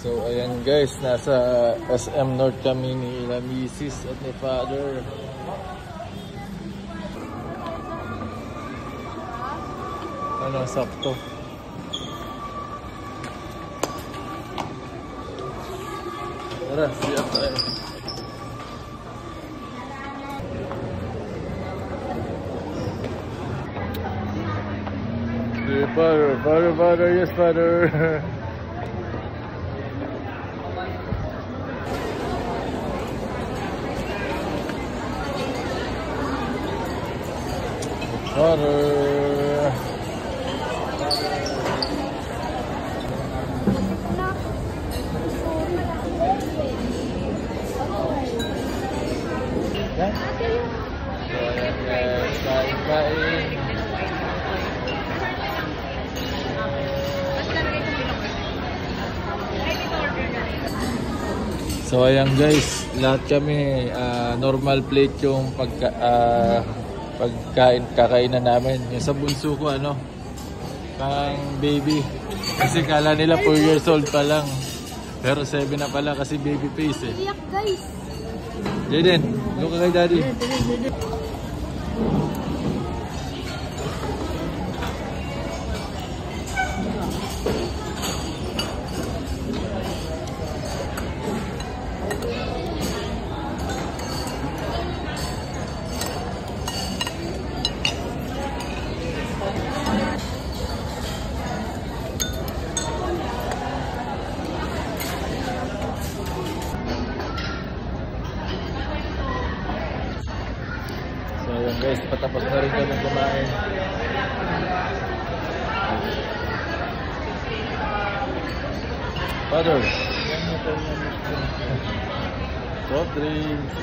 So ayan guys, nasa SM North kami ni Mrs. at ni Father. Ano, sakto. Tara, siya tayo. Father, yes, Father. Father. Yan. So, ayan guys, kain. So ayan guys, lahat kami normal plate yung kakainan namin. Yung sa bunso ko pang baby. Kasi kala nila 4 years old pa lang. Pero 7 na pala kasi baby face eh. Iyak guys. Jaden, look kay daddy. So ayan guys, patapos na rin kami kumain. Father, soft drinks.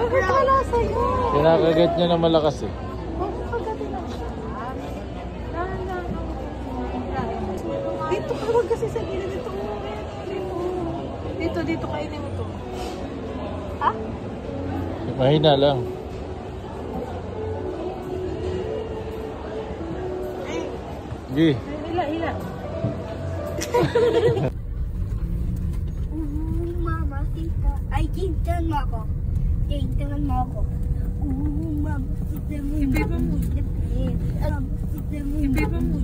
Bakit wala sa'yo? Kinakagat niya na malakas eh. Bakit kagatin na siya? Dito ka, huwag kasi sa gilid. Dito, kainin mo to. Ha? Mahina lang. Gi. Hila. Mama, tita. Ay, gintan mo ako. Gintan mo ako. Mama, tita mo. Ipipa mo. Ipipa mo.